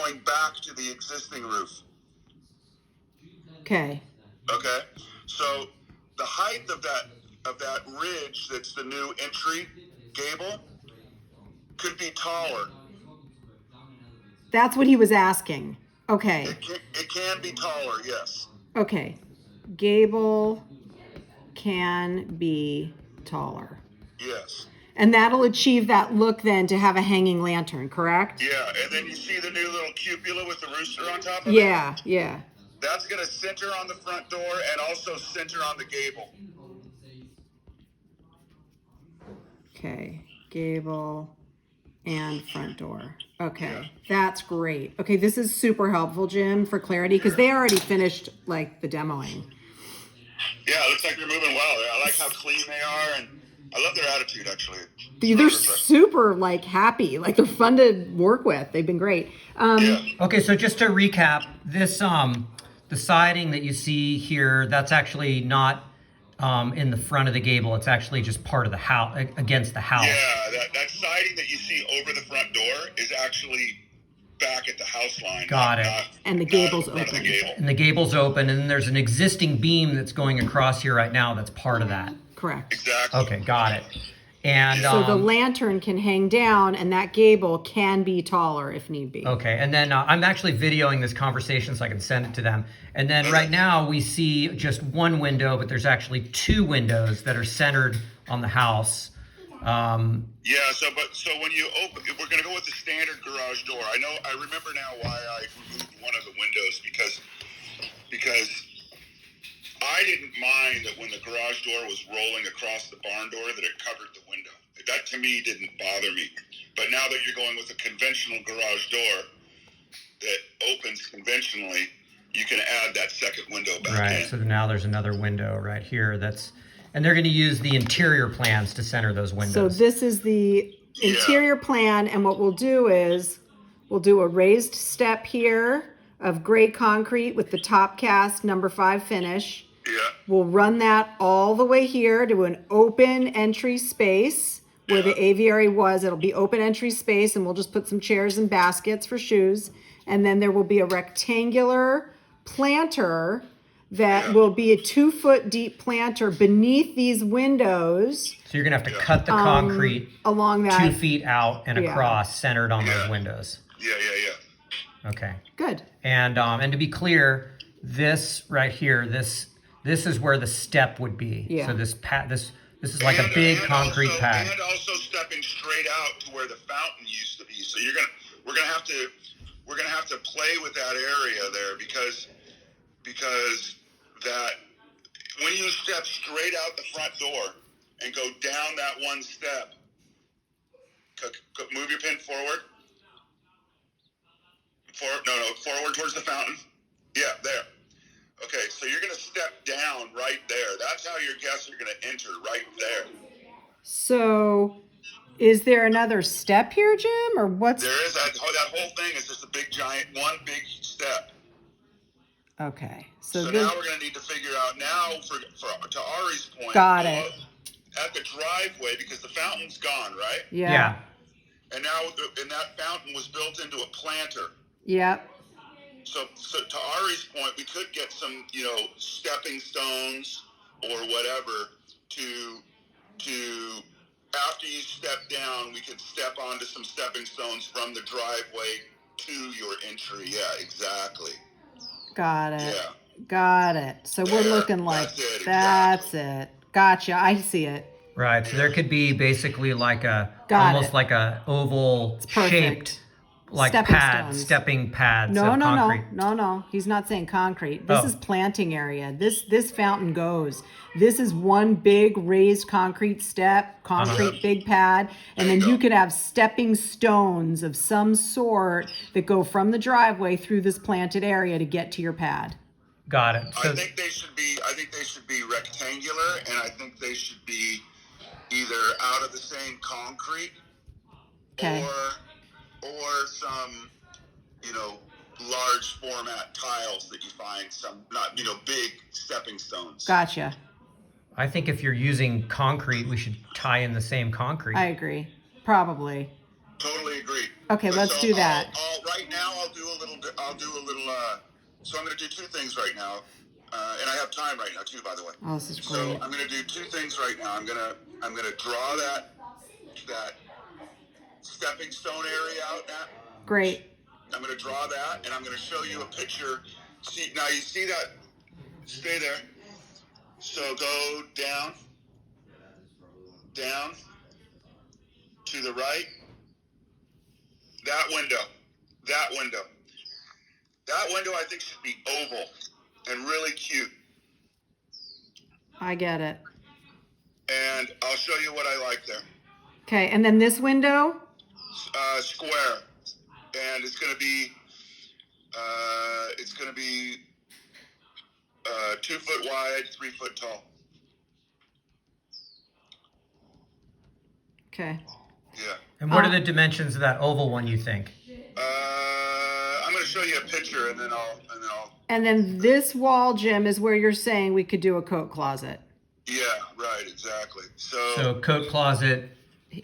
going back to the existing roof. Okay. Okay, so the height of that ridge that's the new entry gable could be taller. That's what he was asking. Okay. It can be taller, yes. Okay. Gable can be taller. Yes. And that'll achieve that look then to have a hanging lantern, correct? Yeah, and then you see the new little cupola with the rooster on top of it? Yeah, yeah. That's going to center on the front door and also center on the gable. Okay, gable and front door. Okay, Yeah. that's great. Okay, this is super helpful, Jim, for clarity, because they already finished like the demoing. Yeah, it looks like they're moving well. I like how clean they are, and I love their attitude, actually. They're super like happy, like they're fun to work with. They've been great. Yeah. Okay, so just to recap, this the siding that you see here, that's actually not in the front of the gable. It's actually just part of the house, against the house. Yeah, that siding that you see over the front door is actually back at the house line. Got it. And the gable's open. And the gable's open, and then there's an existing beam that's going across here right now that's part of that. Correct. Exactly. Okay, got it. And So the lantern can hang down, and that gable can be taller if need be. okay, and then I'm actually videoing this conversation so I can send it to them. And then right now we see just one window, but there's actually two windows that are centered on the house. Yeah, so when you open, we're going to go with the standard garage door. I remember now why I removed one of the windows because I didn't mind that when the garage door was rolling across the barn door that it covered the window. That to me didn't bother me. But now that you're going with a conventional garage door that opens conventionally, you can add that second window back in. Right, so now there's another window right here and they're going to use the interior plans to center those windows. So this is the interior plan, and what we'll do is we'll do a raised step here of gray concrete with the top cast number 5 finish. Yeah. We'll run that all the way here to an open entry space where the aviary was. It'll be open entry space, and we'll just put some chairs and baskets for shoes. And then there will be a rectangular planter that will be a 2-foot deep planter beneath these windows. So you're going to have to cut the concrete along that 2 feet out and across, centered on those windows. Yeah. Okay. Good. And to be clear, this right here, this is where the step would be. Yeah. So this is like a big concrete pad. And also stepping straight out to where the fountain used to be. So we're gonna have to play with that area there because that when you step straight out the front door and go down that one step, move your pin forward. Forward towards the fountain. Yeah, there. Okay, so you're going to step down right there. That's how your guests are going to enter, right there. So is there another step here, Jim, or what's... There is. That whole thing is just a big, giant, one big step. Okay. So now we're going to need to figure out now, to Ari's point. Got it. At the driveway, because the fountain's gone, right? Yeah. And now, and that fountain was built into a planter. Yep. So to Ari's point, we could get some, stepping stones or whatever to after you step down, we could step onto some stepping stones from the driveway to your entry. Yeah, exactly. Got it. Yeah. Got it. So we're looking like that's it. Gotcha. I see it. Right. So there could be basically like almost like a oval shaped like stepping pads. No. He's not saying concrete. This is planting area. This fountain goes. This is one big raised concrete step, big pad, and then you could have stepping stones of some sort that go from the driveway through this planted area to get to your pad. Got it. So, I think they should be rectangular, and I think they should be either out of the same concrete or some, large format tiles that you find, some not, big stepping stones. Gotcha. I think if you're using concrete, we should tie in the same concrete. I agree. Probably. Totally agree. Okay, let's do that. Right now I'll do a I'll do a little. So I'm going to do two things right now, and I have time right now too, by the way. Oh, this is great. So I'm going to do two things right now. I'm gonna draw that stepping stone area out. Now. Great. I'm going to draw that, and I'm going to show you a picture. See now, you see that? Stay there. So go down, to the right. That window, I think should be oval and really cute. I get it. And I'll show you what I like there. Okay, and then this window? Square, and it's gonna be 2 foot wide, 3 foot tall. Okay. Yeah. And what are the dimensions of that oval one, you think? I'm gonna show you a picture, and then I'll. And then this wall, Jim, is where you're saying we could do a coat closet. Yeah, right, exactly. So coat closet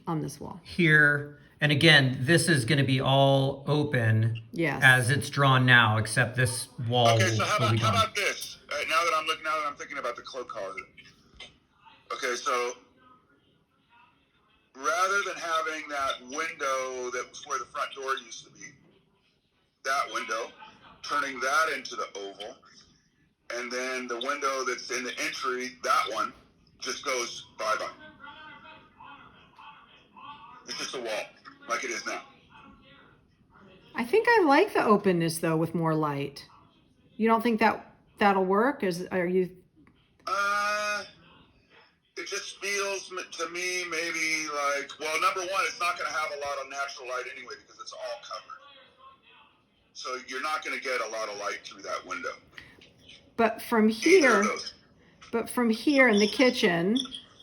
on this wall here. And again, this is going to be all open as it's drawn now, except this wall. Okay, so how about this? Now that I'm thinking about the coat closet. Okay, so rather than having that window that was where the front door used to be, that window, turning that into the oval, and then the window that's in the entry, that one, just goes bye-bye. It's just a wall, like it is now. I think I like the openness, though, with more light. You don't think that'll work? Are you... It just feels to me maybe like, well, number one, it's not going to have a lot of natural light anyway because it's all covered. So you're not going to get a lot of light through that window. But from here in the kitchen,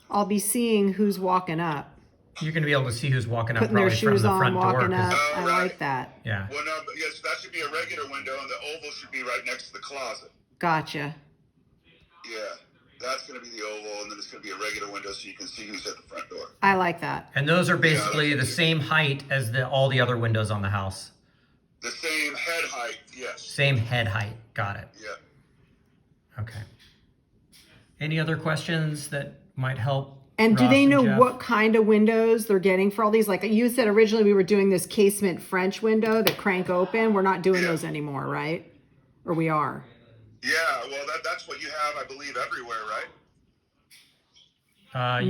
I'll be seeing who's walking up. You're going to be able to see who's walking up putting their shoes from the on, front walking door. up. I like that. Yeah. Well, no, but yes, that should be a regular window, and the oval should be right next to the closet. Gotcha. Yeah, that's going to be the oval, and then it's going to be a regular window so you can see who's at the front door. I like that. And those are basically the same height as all the other windows on the house. The same head height, yes. Same head height. Got it. Yeah. Okay. Any other questions that might help? And do Ross they and know Jeff? what kind of windows they're getting for all these? Like you said, originally we were doing this casement French window that crank open. We're not doing those anymore, right? Or we are? Yeah, well, that's what you have, I believe, everywhere, right?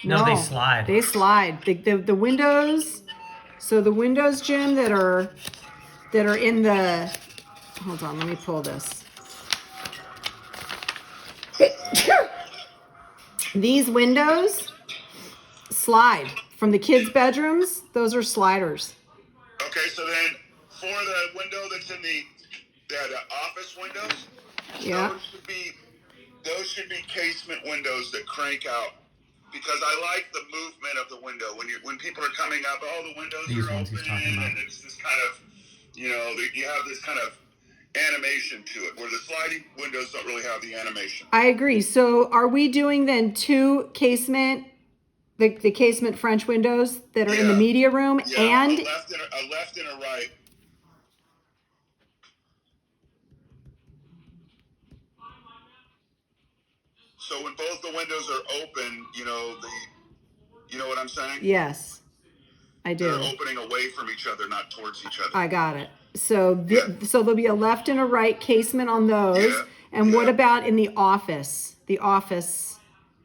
No, they slide. They slide. The windows. So the windows, Jim, that are in the. Hold on, let me pull this. These windows slide from the kids' bedrooms. Those are sliders. Okay, so then for the window that's in the office windows, those should be casement windows that crank out. Because I like the movement of the window. When people are coming up, all the windows are open, and it's this kind of, you have this kind of animation to it, where the sliding windows don't really have the animation. I agree. So are we doing then two casement, the casement French windows that are in the media room, and a left and a right. So when both the windows are open, you know what I'm saying? Yes, I do. They're opening away from each other, not towards each other. I got it. So so there'll be a left and a right casement on those. Yeah. And what about in the office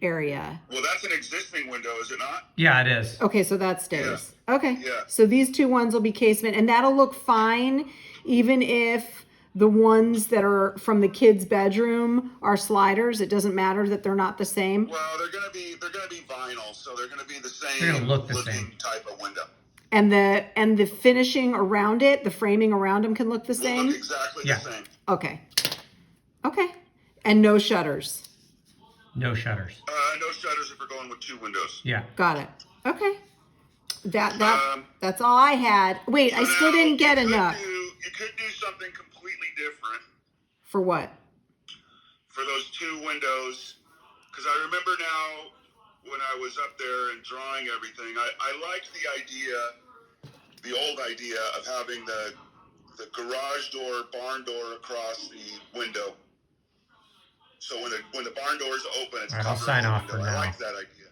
area? Well, that's an existing window, is it not? Yeah, it is. Okay, so that stays. Yeah. Okay. Yeah. So these two ones will be casement, and that'll look fine, even if the ones that are from the kids' bedroom are sliders. It doesn't matter that they're not the same. Well, they're gonna be vinyl, so they're gonna be the same. They're gonna look the looking same type of window. And the finishing around it, the framing around them can look the same? Look exactly the same. Okay. Okay. And no shutters. No shutters. No shutters if we're going with two windows. Yeah. Got it. Okay. That's all I had. Wait, So I still now didn't get enough. You could do something completely different For what? for those two windows, because I remember now when I was up there and drawing everything, I liked the old idea of having the the garage door, barn door across the window. So when the barn door is open, it's All right, I'll covering sign the off window. for I now. like that idea.